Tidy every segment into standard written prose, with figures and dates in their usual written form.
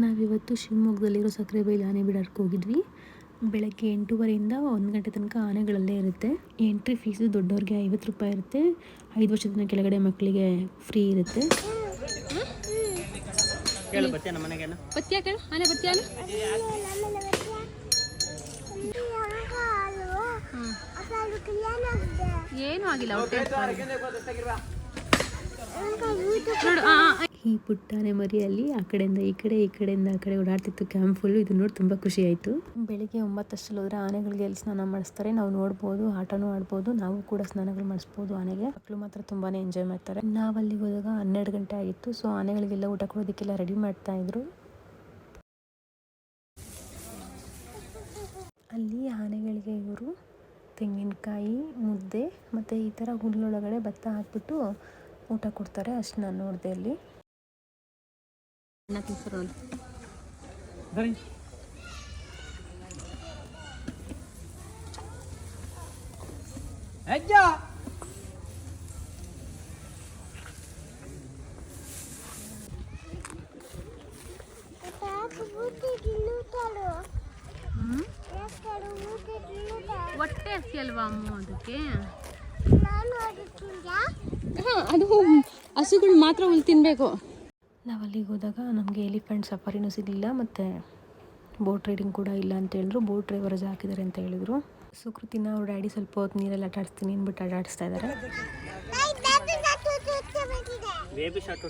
ನಾವಿವತ್ತು ಶಿವಮೊಗ್ಗದಲ್ಲಿರೋ ಸಕ್ಕರೆಬೈಲು ಆನೆ ಬಿಡಾರಕ್ಕೆ ಹೋಗಿದ್ವಿ. ಬೆಳಗ್ಗೆ 8:30ಯಿಂದ 1 ಗಂಟೆ ತನಕ ಆನೆಗಳಲ್ಲೇ ಇರುತ್ತೆ. ಎಂಟ್ರಿ ಫೀಸು ದೊಡ್ಡವ್ರಿಗೆ 50 ರೂಪಾಯಿ ಇರುತ್ತೆ. 5 ವರ್ಷದ ಕೆಳಗಡೆ ಮಕ್ಕಳಿಗೆ ಫ್ರೀ ಇರುತ್ತೆ. ಏನು ಆಗಿಲ್ಲ. ಈ ಪುಟ್ಟಾನೆ ಮರಿಯಲ್ಲಿ ಆ ಕಡೆಯಿಂದ ಈ ಕಡೆಯಿಂದ ಆ ಕಡೆ ಓಡಾಡ್ತಿತ್ತು ಕ್ಯಾಂಪ್ ಫುಲ್ಲು. ಇದು ನೋಡಿ ತುಂಬ ಖುಷಿ ಆಯಿತು. ಬೆಳಿಗ್ಗೆ 9 ಅಷ್ಟರಲ್ಲಿ ಹೋದರೆ ಆನೆಗಳಿಗೆ ಎಲ್ಲಿ ಸ್ನಾನ ಮಾಡಿಸ್ತಾರೆ, ನಾವು ನೋಡ್ಬೋದು, ಆಟನೂ ಆಡ್ಬೋದು, ನಾವು ಕೂಡ ಸ್ನಾನಗಳು ಮಾಡಿಸ್ಬೋದು. ಆನೆಗೆ ಮಕ್ಕಳು ಮಾತ್ರ ತುಂಬಾ ಎಂಜಾಯ್ ಮಾಡ್ತಾರೆ. ನಾವಲ್ಲಿಗೆ ಹೋದಾಗ 12 ಗಂಟೆ ಆಗಿತ್ತು. ಸೊ ಆನೆಗಳಿಗೆಲ್ಲ ಊಟ ಕೊಡೋದಕ್ಕೆಲ್ಲ ರೆಡಿ ಮಾಡ್ತಾ ಇದ್ರು. ಅಲ್ಲಿ ಆನೆಗಳಿಗೆ ಇವರು ತೆಂಗಿನಕಾಯಿ, ಮುದ್ದೆ ಮತ್ತು ಈ ಥರ ಹುಲ್ಲೊಳಗಡೆ ಭತ್ತ ಹಾಕ್ಬಿಟ್ಟು ಊಟ ಕೊಡ್ತಾರೆ. ಅಷ್ಟು ನಾನು ನೋಡಿದೆ ಅಲ್ಲಿ. ಹೊಟ್ಟೆ ಹಸಿ ಅಲ್ವಾ ಅಮ್ಮ ಅದಕ್ಕೆ? ಅದು ಹಸುಗಳು ಮಾತ್ರ ಹುಲ್ಲು ತಿನ್ನಬೇಕು. ನಾವು ಅಲ್ಲಿಗೆ ಹೋದಾಗ ನಮಗೆ ಎಲಿಫೆಂಟ್ ಸಫಾರಿನೂ ಸಿಗಲಿಲ್ಲ ಮತ್ತು ಬೋಟ್ ರೈಡಿಂಗ್ ಕೂಡ ಇಲ್ಲ ಅಂತ ಹೇಳಿದ್ರು. ಬೋಟ್ ಡ್ರೈವರ್ ರಜೆ ಹಾಕಿದ್ದಾರೆ ಅಂತ ಹೇಳಿದ್ರು. ಸುಕೃತಿನ ಅವ್ರ ಡ್ಯಾಡಿ ಸ್ವಲ್ಪ ಹೊತ್ತು ನೀರಲ್ಲಿ ಆಟಾಡಿಸ್ತೀನಿ ಅಂದ್ಬಿಟ್ಟು ಆಟಾಡಿಸ್ತಾ ಇದ್ದಾರೆ. ಬೇಬಿ ಶಾರ್ಕ್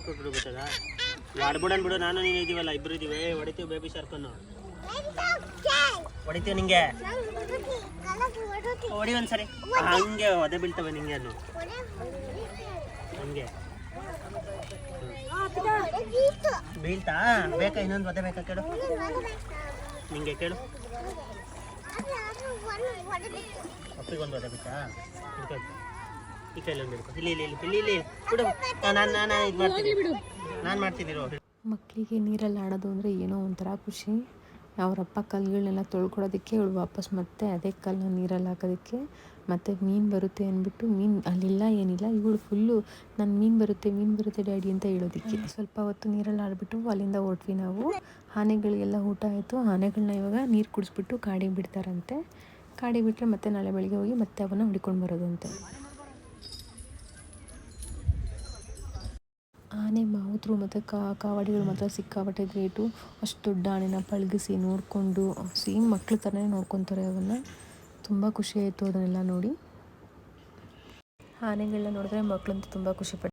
ಬಿಡು, ನಾನು ನೀನು ಇದೀವಲ್ಲ, ಇಬ್ರು ಇದೀವಿ, ಹೊಡಿತೀವಿ ಬೇಬಿ ಶಾರ್ಕನ್ನು. ಹೊಡಿತೀವಿ ನಿಂಗೆ, ಹೊಡಿ ಒಂದ್ಸರಿ. ಹಂಗೆ ಒದೆ ಬೀಳ್ತವೆ ನಿಂಗೆ, ಅದು ಹಂಗೆ ಬೀಳ್ತಾ. ಬೇಕಾ ಇನ್ನೊಂದು ಒದೆ ಬೇಕಾ ಕೇಳು, ನಿಂಗೆ ಕೇಳು. ಅಪ್ಪಿಗೊಂದು ಒದೆ ಬೇಕಾ? ಈ ಕೈಲಿ ಒಂದು ಹಿಡ್ಕೊ. ಇಲ್ಲಿ ಇಲ್ಲಿ ಇಲ್ಲಿ ಇಲ್ಲಿ ಬಿಡು, ನಾನು ಇದು ಮಾಡ್ತೀನಿ, ನಾನು ಮಾಡ್ತೀನಿ. ಮಕ್ಕಳಿಗೆ ನೀರಲ್ಲಿ ಆಡೋದು ಅಂದರೆ ಏನೋ ಒಂಥರ ಖುಷಿ. ಅವರಪ್ಪ ಕಲ್ಲುಗಳನ್ನೆಲ್ಲ ತೊಳ್ಕೊಳೋದಕ್ಕೆ ಇವಳು ವಾಪಸ್ ಮತ್ತೆ ಅದೇ ಕಲ್ಲನ್ನ ನೀರಲ್ಲಿ ಹಾಕೋದಕ್ಕೆ. ಮತ್ತು ಮೀನು ಬರುತ್ತೆ ಅಂದ್ಬಿಟ್ಟು, ಮೀನು ಅಲ್ಲಿಲ್ಲ ಏನಿಲ್ಲ, ಇವಳು ಫುಲ್ಲು ನಾನು ಮೀನು ಬರುತ್ತೆ ಡ್ಯಾಡಿ ಅಂತ ಹೇಳೋದಕ್ಕೆ. ಸ್ವಲ್ಪ ಹೊತ್ತು ನೀರಲ್ಲಿ ಆಡಿಬಿಟ್ಟು ಅಲ್ಲಿಂದ ಹೊರಟ್ವಿ ನಾವು. ಆನೆಗಳಿಗೆಲ್ಲ ಊಟ ಆಯಿತು. ಆನೆಗಳನ್ನ ಇವಾಗ ನೀರು ಕುಡಿಸ್ಬಿಟ್ಟು ಕಾಡಿಗೆ ಬಿಡ್ತಾರಂತೆ. ಕಾಡಿಗೆ ಬಿಟ್ಟರೆ ಮತ್ತೆ ನಾಳೆ ಬೆಳಿಗ್ಗೆ ಹೋಗಿ ಮತ್ತೆ ಅವನ್ನ ಹುಡ್ಕೊಂಡು ಬರೋದಂತೆ. ಆನೆ ಮಾವುತರು ಮತ್ತು ಕಾವಡಿಗಳು ಮಾತ್ರ ಸಿಕ್ಕಾಪಟ್ಟೆ ಗ್ರೇಟು. ಅಷ್ಟು ದೊಡ್ಡ ಆನೆನ ಪಳಗಿಸಿ ನೋಡಿಕೊಂಡು ಸೇಮ್ ಮಕ್ಳ ಥರನೇ ನೋಡ್ಕೊತಾರೆ ಅವನ್ನ. ತುಂಬ ಖುಷಿ ಆಯಿತು ಅದನ್ನೆಲ್ಲ ನೋಡಿ. ಆನೆಗಳನ್ನ ನೋಡಿದ್ರೆ ಮಕ್ಕಳಂತೂ ತುಂಬ ಖುಷಿಪಡ್ತಾರೆ.